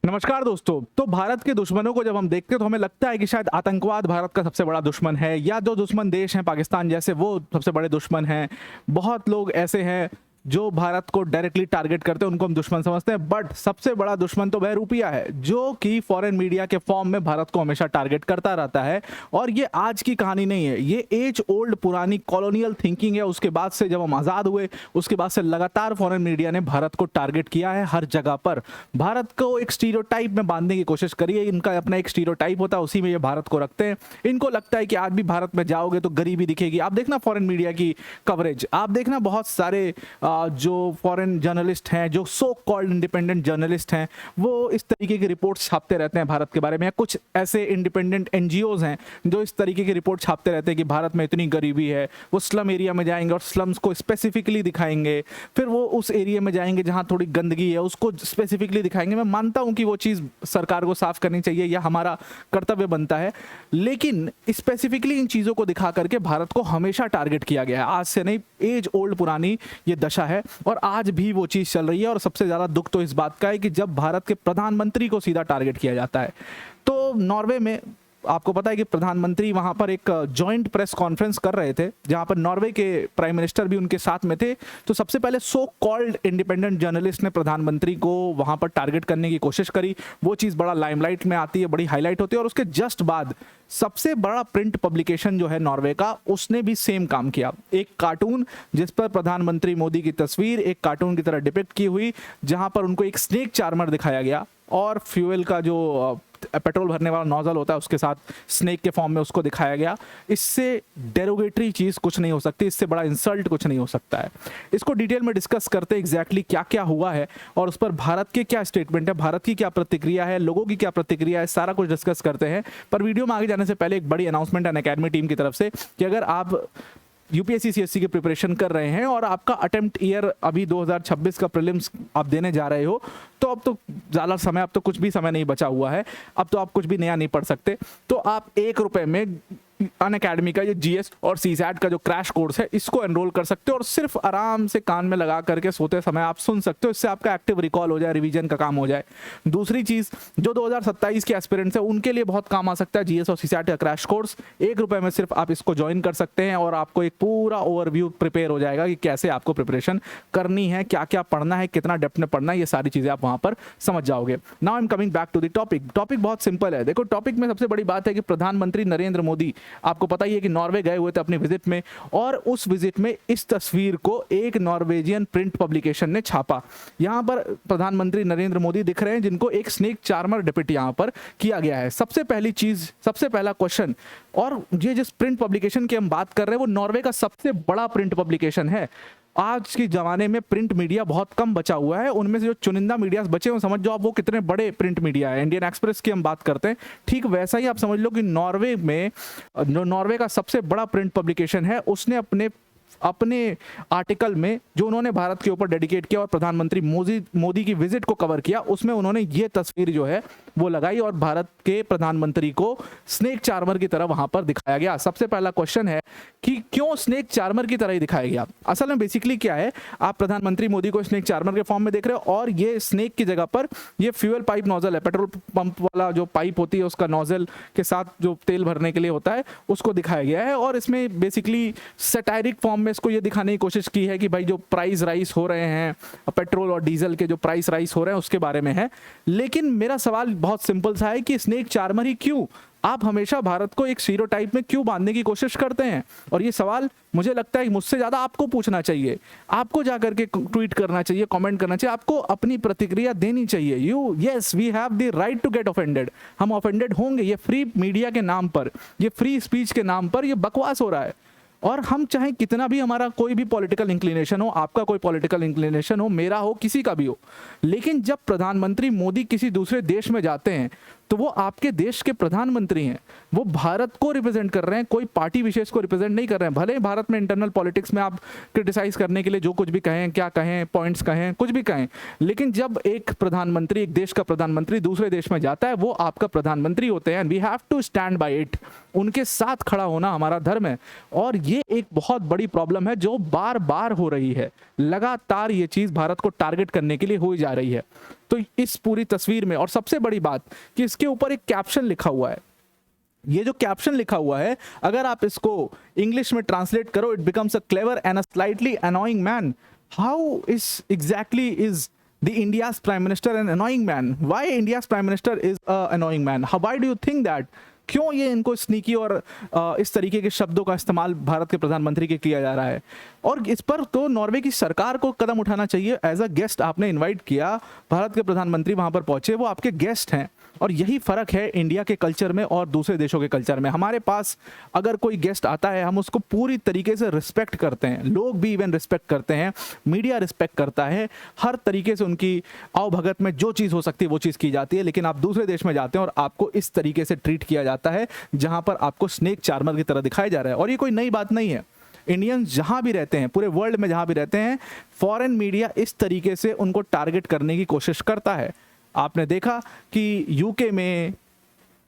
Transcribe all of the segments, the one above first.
नमस्कार दोस्तों। तो भारत के दुश्मनों को जब हम देखते हैं तो हमें लगता है कि शायद आतंकवाद भारत का सबसे बड़ा दुश्मन है, या जो दुश्मन देश हैं पाकिस्तान जैसे वो सबसे बड़े दुश्मन हैं। बहुत लोग ऐसे हैं जो भारत को डायरेक्टली टारगेट करते हैं, उनको हम दुश्मन समझते हैं। बट सबसे बड़ा दुश्मन तो वह रुपया है जो कि फॉरेन मीडिया के फॉर्म में भारत को हमेशा टारगेट करता रहता है। और ये आज की कहानी नहीं है, ये एज ओल्ड पुरानी कॉलोनियल थिंकिंग है। उसके बाद से जब हम आज़ाद हुए उसके बाद से लगातार फॉरेन मीडिया ने भारत को टारगेट किया है। हर जगह पर भारत को एक स्टीरियोटाइप में बांधने की कोशिश करी है। इनका अपना एक स्टीरियोटाइप होता है, उसी में ये भारत को रखते हैं। इनको लगता है कि आज भी भारत में जाओगे तो गरीबी दिखेगी। आप देखना फॉरेन मीडिया की कवरेज, आप देखना बहुत सारे जो फॉरेन जर्नलिस्ट हैं, जो सो कॉल्ड इंडिपेंडेंट जर्नलिस्ट हैं, वो इस तरीके की रिपोर्ट छापते रहते हैं भारत के बारे में। कुछ ऐसे इंडिपेंडेंट एनजीओज हैं जो इस तरीके की रिपोर्ट छापते रहते हैं कि भारत में इतनी गरीबी है। वो स्लम एरिया में जाएंगे और स्लम्स को स्पेसिफिकली दिखाएंगे। फिर वो उस एरिया में जाएंगे जहां थोड़ी गंदगी है, उसको स्पेसिफिकली दिखाएंगे। मैं मानता हूं कि वो चीज़ सरकार को साफ करनी चाहिए, या हमारा कर्तव्य बनता है, लेकिन स्पेसिफिकली इन चीज़ों को दिखा करके भारत को हमेशा टारगेट किया गया है। आज से नहीं, एज ओल्ड पुरानी ये दशा है और आज भी वो चीज़ चल रही है। और सबसे ज़्यादा दुख तो इस बात का है कि जब भारत के प्रधानमंत्री को सीधा टारगेट किया जाता है। तो नॉर्वे में आपको पता है कि प्रधानमंत्री वहां पर एक जॉइंट प्रेस कॉन्फ्रेंस कर रहे थे, जहां पर नॉर्वे के प्राइम मिनिस्टर भी उनके साथ में थे। तो सबसे पहले सो कॉल्ड इंडिपेंडेंट जर्नलिस्ट ने प्रधानमंत्री को वहां पर टारगेट करने की कोशिश करी। वो चीज़ बड़ा लाइमलाइट में आती है, बड़ी हाईलाइट होती है। और उसके जस्ट बाद सबसे बड़ा प्रिंट पब्लिकेशन जो है नॉर्वे का, उसने भी सेम काम किया। एक कार्टून जिस पर प्रधानमंत्री मोदी की तस्वीर एक कार्टून की तरह डिपिक्ट की हुई, जहां पर उनको एक स्नेक चार्मर दिखाया गया और फ्यूल का जो पेट्रोल भरने वाला नोजल होता है उसके साथ स्नेक के फॉर्म में उसको दिखाया गया। इससे डेरोगेटरी चीज़ कुछ नहीं हो सकती, इससे बड़ा इंसल्ट कुछ नहीं हो सकता है। इसको डिटेल में डिस्कस करते हैं एग्जैक्टली क्या क्या हुआ है और उस पर भारत के क्या स्टेटमेंट है, भारत की क्या प्रतिक्रिया है, लोगों की क्या प्रतिक्रिया है, सारा कुछ डिस्कस करते हैं। पर वीडियो में आगे जाने से पहले एक बड़ी अनाउंसमेंट है अनअकैडमी टीम की तरफ से कि अगर आप यूपीएससी सीएससी की प्रिपरेशन कर रहे हैं और आपका अटेम्प्ट ईयर अभी 2026 का प्रीलिम्स आप देने जा रहे हो, तो अब तो ज़्यादा समय, अब तो कुछ भी समय नहीं बचा हुआ है। अब तो आप कुछ भी नया नहीं पढ़ सकते। तो आप 1 रुपये में अनअकैडमी का ये जीएस और सीसैट का जो क्रैश कोर्स है इसको एनरोल कर सकते हो और सिर्फ आराम से कान में लगा करके सोते समय आप सुन सकते हो। इससे आपका एक्टिव रिकॉल हो जाए, रिवीजन का काम हो जाए। दूसरी चीज़, जो 2027 के एस्पिरेंट्स हैं उनके लिए बहुत काम आ सकता है जीएस और सीसैट का क्रैश कोर्स। 1 रुपये में सिर्फ आप इसको ज्वाइन कर सकते हैं और आपको एक पूरा ओवरव्यू प्रिपेयर हो जाएगा कि कैसे आपको प्रिपरेशन करनी है, क्या क्या पढ़ना है, कितना डेप्थ में पढ़ना है, ये सारी चीज़ें आप वहाँ पर समझ जाओगे। Now I am coming back to the topic. Topic बहुत सिंपल है। देखो, टॉपिक में सबसे बड़ी बात है कि प्रधानमंत्री नरेंद्र मोदी, आपको पता ही है कि नॉर्वे गए हुए थे अपनी विजिट में, और उस विजिट में इस तस्वीर को एक नॉर्वेजियन प्रिंट पब्लिकेशन ने छापा। यहां पर प्रधानमंत्री नरेंद्र मोदी दिख रहे हैं जिनको एक स्नेक चार्मर डिपिक्ट यहां पर किया गया है। सबसे पहली चीज, सबसे पहला क्वेश्चन, और ये जिस प्रिंट पब्लिकेशन की हम बात कर रहे हैं वो नॉर्वे का सबसे बड़ा प्रिंट पब्लिकेशन है। आज के ज़माने में प्रिंट मीडिया बहुत कम बचा हुआ है, उनमें से जो चुनिंदा मीडियाज बचे हो, समझ जाओ आप वो कितने बड़े प्रिंट मीडिया है। इंडियन एक्सप्रेस की हम बात करते हैं, ठीक वैसा ही आप समझ लो कि नॉर्वे में जो नॉर्वे का सबसे बड़ा प्रिंट पब्लिकेशन है उसने अपने आर्टिकल में जो उन्होंने भारत के ऊपर डेडिकेट किया और प्रधानमंत्री मोदी की विजिट को कवर किया, उसमें उन्होंने ये तस्वीर जो है वो लगाई और भारत के प्रधानमंत्री को स्नेक चार्मर की तरह वहां पर दिखाया गया। सबसे पहला क्वेश्चन है कि क्यों स्नेक चार्मर की तरह ही दिखाया गया। असल में बेसिकली क्या है, आप प्रधानमंत्री मोदी को स्नेक चार्मर के फॉर्म में देख रहे हो और ये स्नेक की जगह पर ये फ्यूल पाइप नोजल है, पेट्रोल पंप वाला जो पाइप होती है उसका नोजल के साथ जो तेल भरने के लिए होता है उसको दिखाया गया है। और इसमें बेसिकली सैटायरिक फॉर्म में इसको ये दिखाने की कोशिश की है कि भाई जो प्राइस राइस हो रहे हैं, पेट्रोल और डीजल के जो प्राइस राइस हो रहे हैं उसके बारे में है। लेकिन मेरा सवाल बहुत सिंपल सा है कि स्नेक चार्मर ही क्यों? आप हमेशा भारत को एक स्टीरियोटाइप में क्यों बांधने की कोशिश करते हैं? और ये सवाल मुझे लगता है मुझसे ज़्यादा आपको पूछना चाहिए, आपको जाकर के ट्वीट करना चाहिए, कमेंट करना चाहिए, आपको अपनी प्रतिक्रिया देनी चाहिए। Yes, we have the right to get offended. हम ऑफेंडेड होंगे। ये फ्री मीडिया के नाम पर, ये फ्री स्पीच के नाम पर ये बकवास हो रहा है। और हम चाहे कितना भी हमारा कोई भी पॉलिटिकल इंक्लिनेशन हो, आपका कोई पॉलिटिकल इंक्लिनेशन हो, मेरा हो, किसी का भी हो, लेकिन जब प्रधानमंत्री मोदी किसी दूसरे देश में जाते हैं तो वो आपके देश के प्रधानमंत्री हैं, वो भारत को रिप्रेजेंट कर रहे हैं, कोई पार्टी विशेष को रिप्रेजेंट नहीं कर रहे हैं। भले ही भारत में इंटरनल पॉलिटिक्स में आप क्रिटिसाइज करने के लिए जो कुछ भी कहें, क्या कहें, पॉइंट्स कहें, कुछ भी कहें, लेकिन जब एक प्रधानमंत्री, एक देश का प्रधानमंत्री दूसरे देश में जाता है, वो आपका प्रधानमंत्री होते हैं। We have to stand by it. उनके साथ खड़ा होना हमारा धर्म है। और ये एक बहुत बड़ी प्रॉब्लम है जो बार बार हो रही है, लगातार ये चीज भारत को टारगेट करने के लिए हो जा रही है। तो इस पूरी तस्वीर में, और सबसे बड़ी बात कि इसके ऊपर एक कैप्शन लिखा हुआ है। ये जो कैप्शन लिखा हुआ है, अगर आप इसको इंग्लिश में ट्रांसलेट करो, it becomes a clever and a slightly annoying man. How is exactly is the India's prime minister an annoying man? Why India's prime minister is a annoying man? Why do you think that? क्यों ये इनको sneaky और इस तरीके के शब्दों का इस्तेमाल भारत के प्रधानमंत्री के किया जा रहा है? और इस पर तो नॉर्वे की सरकार को कदम उठाना चाहिए। एज अ गेस्ट आपने इनवाइट किया, भारत के प्रधानमंत्री वहां पर पहुंचे, वो आपके गेस्ट हैं। और यही फर्क है इंडिया के कल्चर में और दूसरे देशों के कल्चर में। हमारे पास अगर कोई गेस्ट आता है, हम उसको पूरी तरीके से रिस्पेक्ट करते हैं, लोग भी इवन रिस्पेक्ट करते हैं, मीडिया रिस्पेक्ट करता है, हर तरीके से उनकी आवभगत में जो चीज़ हो सकती है वो चीज़ की जाती है। लेकिन आप दूसरे देश में जाते हैं और आपको इस तरीके से ट्रीट किया जाता है जहां पर आपको स्नेक चार्मर की तरह दिखाया जा रहा है। और ये कोई नई बात नहीं है। इंडियंस जहां भी रहते हैं, पूरे वर्ल्ड में जहां भी रहते हैं, फॉरेन मीडिया इस तरीके से उनको टारगेट करने की कोशिश करता है। आपने देखा कि यूके में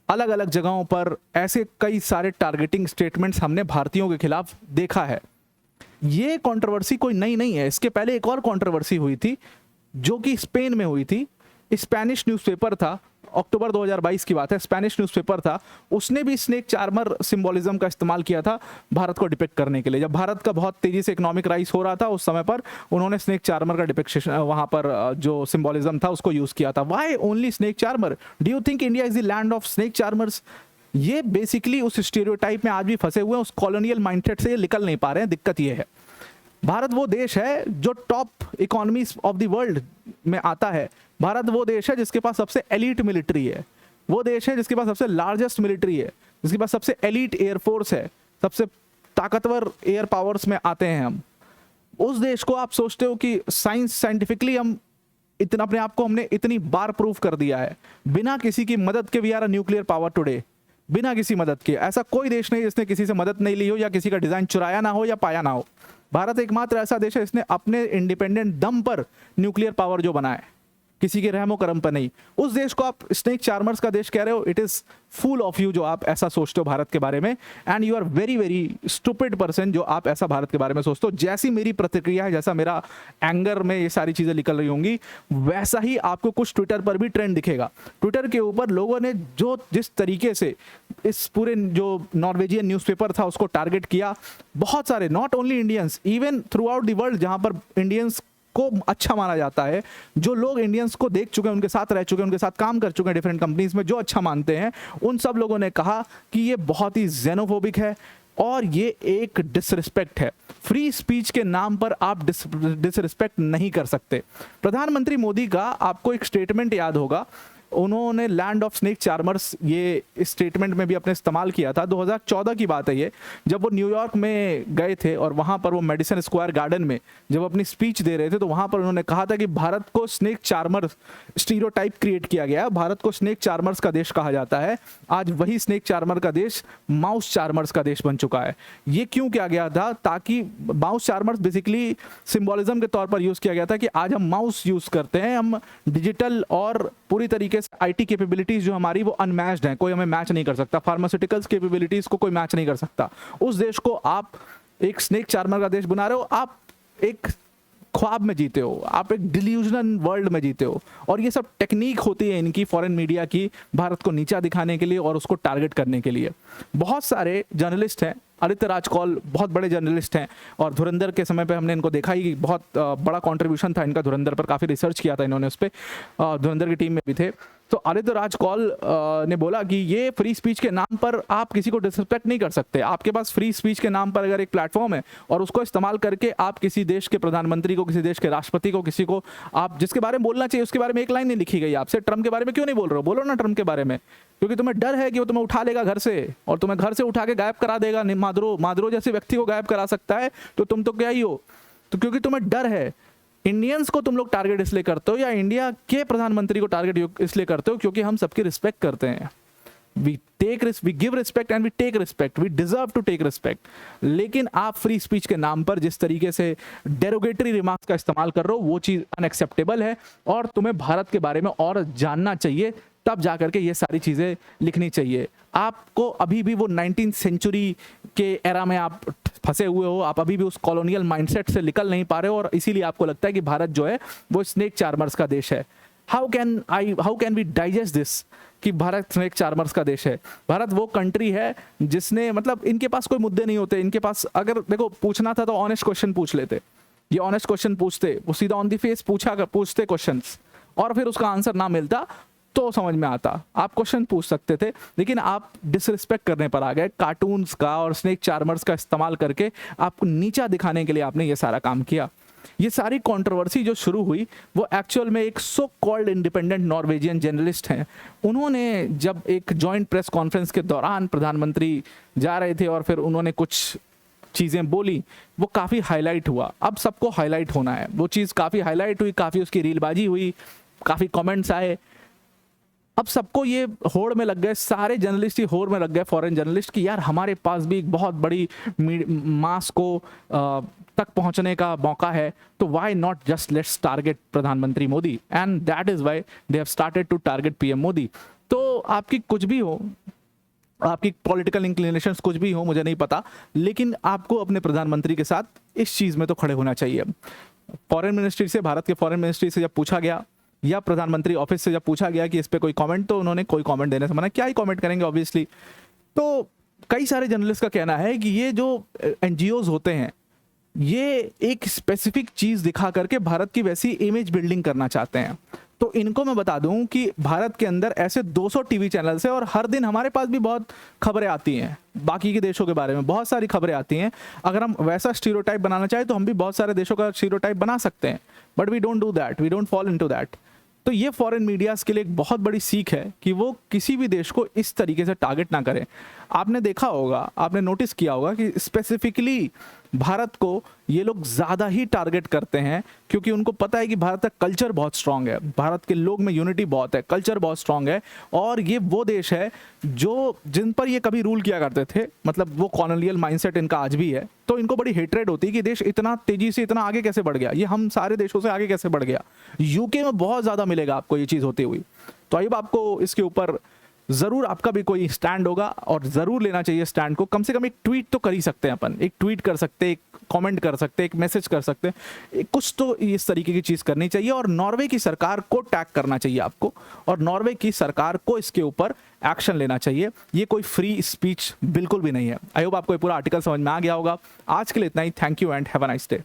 अलग अलग जगहों पर ऐसे कई सारे टारगेटिंग स्टेटमेंट्स हमने भारतीयों के खिलाफ देखा है। ये कंट्रोवर्सी कोई नई नहीं है। इसके पहले एक और कंट्रोवर्सी हुई थी जो कि स्पेन में हुई थी। स्पेनिश न्यूज़पेपर था, अक्टूबर 2022 की बात है, स्पेनिश न्यूज़पेपर था, उसने भी स्नेक चार्मर सिंबोलिज्म का इस्तेमाल किया था भारत को डिपिक्ट करने के लिए। जब भारत का बहुत तेजी से इकोनॉमिक राइज हो रहा था उस समय पर उन्होंने स्नेक चार्मर का डिपिक्शन वहां पर जो सिंबोलिज्म था उसको यूज किया था। Why only snake charmer? Do you think India is the land of snake charmers? ये बेसिकली उस स्टीरियोटाइप में आज भी फंसे हुए हैं, उस कॉलोनियल माइंडसेट से ये निकल नहीं पा रहे हैं। दिक्कत ये है, भारत वो देश है जो top economies of the world में आता है। भारत वो देश है जिसके पास सबसे एलीट मिलिट्री है, वो देश है जिसके पास सबसे लार्जेस्ट मिलिट्री है, जिसके पास सबसे एलीट एयरफोर्स है, सबसे ताकतवर एयर पावर्स में आते हैं हम। उस देश को आप सोचते हो कि साइंटिफिकली हम इतना अपने आप को हमने इतनी बार प्रूव कर दिया है बिना किसी की मदद के। We are a nuclear power today, बिना किसी मदद के। ऐसा कोई देश नहीं जिसने किसी से मदद नहीं ली हो या किसी का डिजाइन चुराया ना हो या पाया ना हो। भारत एकमात्र ऐसा देश है जिसने अपने इंडिपेंडेंट दम पर न्यूक्लियर पावर जो बनाया है, किसी के रहमो करम पर नहीं। उस देश को आप स्नेक चार्मर्स का देश कह रहे हो। It is full of you जो आप ऐसा सोचते हो भारत के बारे में, and you are very very stupid person जो आप ऐसा भारत के बारे में सोचते हो। जैसी मेरी प्रतिक्रिया है, जैसा मेरा एंगर में ये सारी चीजें निकल रही होंगी, वैसा ही आपको कुछ ट्विटर पर भी ट्रेंड दिखेगा। ट्विटर के ऊपर लोगों ने जो जिस तरीके से इस पूरे जो नॉर्वेजियन न्यूज़पेपर था उसको टारगेट किया, बहुत सारे, not only Indians, even through out the world जहां पर इंडियंस को अच्छा माना जाता है, जो लोग इंडियंस को देख चुके हैं, उनके साथ रह चुके हैं, उनके साथ काम कर चुके हैं डिफरेंट कंपनीज में, जो अच्छा मानते हैं, उन सब लोगों ने कहा कि ये बहुत ही जेनोफोबिक है और ये एक डिसरिस्पेक्ट है। फ्री स्पीच के नाम पर आप डिसरिस्पेक्ट नहीं कर सकते। प्रधानमंत्री मोदी का आपको एक स्टेटमेंट याद होगा, उन्होंने लैंड ऑफ स्नेक चार्मर्स ये स्टेटमेंट में भी अपने इस्तेमाल किया था। 2014 की बात है ये, जब वो न्यूयॉर्क में गए थे और वहां पर वो मेडिसन स्क्वायर गार्डन में जब अपनी स्पीच दे रहे थे तो वहां पर उन्होंने कहा था कि भारत को स्नेक चार्मर स्टीरियोटाइप क्रिएट किया गया है, भारत को स्नेक चार्मर्स का देश कहा जाता है। आज वही स्नेक चार्मर का देश माउस चार्मर्स का देश बन चुका है। ये क्यों किया गया था? ताकि माउस चार्मर्स बेसिकली सिंबोलिज्म के तौर पर यूज किया गया था कि आज हम माउस यूज करते हैं, हम डिजिटल और पूरी तरीके आईटी कैपेबिलिटीज जो हमारी वो अनमैच्ड हैं, कोई हमें मैच नहीं कर सकता। फार्मास्यूटिकल्स कैपेबिलिटीज को कोई मैच नहीं कर सकता। उस देश को आप एक स्नेक चार्मर का देश बना रहे हो, आप एक ख्वाब में जीते हो, आप एक डिल्यूजनल वर्ल्ड में जीते हो। और ये सब टेक्निक होती है इनकी, फॉरेन मीडिया की, भारत को नीचा दिखाने के लिए और उसको टारगेट करने के लिए। बहुत सारे जर्नलिस्ट हैं, आदित्य राज कौल बहुत बड़े जर्नलिस्ट हैं और धुरंधर के समय पे हमने इनको देखा ही, बहुत बड़ा कंट्रीब्यूशन था इनका धुरंधर पर, काफ़ी रिसर्च किया था इन्होंने उस पर, धुरंधर की टीम में भी थे। तो आदित्य राज कौल ने बोला कि ये फ्री स्पीच के नाम पर आप किसी को डिसरिस्पेक्ट नहीं कर सकते। आपके पास फ्री स्पीच के नाम पर अगर एक प्लेटफॉर्म है और उसको इस्तेमाल करके आप किसी देश के प्रधानमंत्री को, किसी देश के राष्ट्रपति को, किसी को आप जिसके बारे में बोलना चाहिए उसके बारे में एक लाइन नहीं लिखी गई आपसे। ट्रम्प के बारे में क्यों नहीं बोल रहे हो? बोलो ना ट्रम्प के बारे में, क्योंकि तुम्हें डर है कि वो तुम्हें उठा लेगा घर से और तुम्हें घर से उठा के गायब करा देगा। मादरो जैसे व्यक्ति को गायब करा सकता है तो तुम तो क्या ही हो। तो क्योंकि तुम्हें डर है, इंडियंस को तुम लोग टारगेट इसलिए करते हो या इंडिया के प्रधानमंत्री को टारगेट इसलिए करते हो क्योंकि हम सबकी रिस्पेक्ट करते हैं। we give respect and we take respect, we deserve to take respect। लेकिन आप फ्री स्पीच के नाम पर जिस तरीके से डेरोगेटरी रिमार्क्स का इस्तेमाल कर रहे हो वो चीज़ अनएक्सेप्टेबल है और तुम्हें भारत के बारे में और जानना चाहिए तब जा करके ये सारी चीज़ें लिखनी चाहिए। आपको अभी भी वो 19th सेंचुरी के एरा में आप फंसे हुए हो, आप अभी भी उस कॉलोनियल माइंडसेट से निकल नहीं पा रहे हो, और इसीलिए आपको लगता है कि भारत जो है वो स्नेक चार्मर्स का देश है। How can we digest this कि भारत स्नेक चार्मर्स का देश है? भारत वो कंट्री है जिसने, मतलब इनके पास कोई मुद्दे नहीं होते, इनके पास अगर देखो पूछना था तो ऑनेस्ट क्वेश्चन पूछ लेते, ये ऑनेस्ट क्वेश्चन पूछते, वो सीधा ऑन द फेस पूछते क्वेश्चंस, और फिर उसका आंसर ना मिलता तो समझ में आता, आप क्वेश्चन पूछ सकते थे। लेकिन आप डिसरिस्पेक्ट करने पर आ गए, कार्टून्स का और स्नेक चार्मर्स का इस्तेमाल करके आपको नीचा दिखाने के लिए आपने ये सारा काम किया। ये सारी कंट्रोवर्सी जो शुरू हुई वो एक्चुअल में एक so called independent Norwegian journalist हैं, उन्होंने जब एक जॉइंट प्रेस कॉन्फ्रेंस के दौरान प्रधानमंत्री जा रहे थे और फिर उन्होंने कुछ चीज़ें बोली, वो काफ़ी हाईलाइट हुआ। अब सबको हाईलाइट होना है, वो चीज़ काफ़ी हाईलाइट हुई, काफ़ी उसकी रीलबाजी हुई, काफ़ी कमेंट्स आए। अब सबको ये होड़ में लग गए, सारे जर्नलिस्ट ही होड़ में लग गए, फॉरेन जर्नलिस्ट, कि यार हमारे पास भी एक बहुत बड़ी मास को तक पहुंचने का मौका है, तो why not just let's target प्रधानमंत्री Modi, and that is why they have started to target PM Modi. तो आपकी कुछ भी हो, आपकी पॉलिटिकल इंक्लिनेशंस कुछ भी हो, मुझे नहीं पता, लेकिन आपको अपने प्रधानमंत्री के साथ इस चीज़ में तो खड़े होना चाहिए। फॉरेन मिनिस्ट्री से, भारत के फॉरेन मिनिस्ट्री से जब पूछा गया, या प्रधानमंत्री ऑफिस से जब पूछा गया कि इस पे कोई कमेंट, तो उन्होंने कोई कमेंट देने से मना, क्या ही कमेंट करेंगे ऑब्वियसली। तो कई सारे जर्नलिस्ट का कहना है कि ये जो एनजीओज होते हैं, ये एक स्पेसिफिक चीज़ दिखा करके भारत की वैसी इमेज बिल्डिंग करना चाहते हैं। तो इनको मैं बता दूं कि भारत के अंदर ऐसे 200 टीवी चैनल्स हैं, और हर दिन हमारे पास भी बहुत खबरें आती हैं, बाकी के देशों के बारे में बहुत सारी खबरें आती हैं। अगर हम वैसा स्टीरियोटाइप बनाना चाहें तो हम भी बहुत सारे देशों का स्टीरियोटाइप बना सकते हैं, but we don't do that, we don't fall into that. तो ये फॉरेन मीडियाज़ के लिए एक बहुत बड़ी सीख है कि वो किसी भी देश को इस तरीके से टारगेट ना करें। आपने देखा होगा, आपने नोटिस किया होगा कि स्पेसिफिकली भारत को ये लोग ज़्यादा ही टारगेट करते हैं, क्योंकि उनको पता है कि भारत का कल्चर बहुत स्ट्रांग है, भारत के लोग में यूनिटी बहुत है, कल्चर बहुत स्ट्रांग है, और ये वो देश है जो जिन पर ये कभी रूल किया करते थे, मतलब वो कॉलोनियल माइंडसेट इनका आज भी है। तो इनको बड़ी हेट्रेड होती है कि देश इतना तेजी से इतना आगे कैसे बढ़ गया, ये हम सारे देशों से आगे कैसे बढ़ गया। यूके में बहुत ज़्यादा मिलेगा आपको ये चीज़ होती हुई। तो अब आपको इसके ऊपर ज़रूर आपका भी कोई स्टैंड होगा, और ज़रूर लेना चाहिए स्टैंड को। कम से कम एक ट्वीट तो कर ही सकते हैं अपन, एक ट्वीट कर सकते हैं, एक कमेंट कर सकते हैं, एक मैसेज कर सकते हैं, कुछ तो इस तरीके की चीज़ करनी चाहिए। और नॉर्वे की सरकार को टैग करना चाहिए आपको, और नॉर्वे की सरकार को इसके ऊपर एक्शन लेना चाहिए। ये कोई फ्री स्पीच बिल्कुल भी नहीं है। आई होप आपको ये पूरा आर्टिकल समझ में आ गया होगा। आज के लिए इतना ही। Thank you and have a nice day.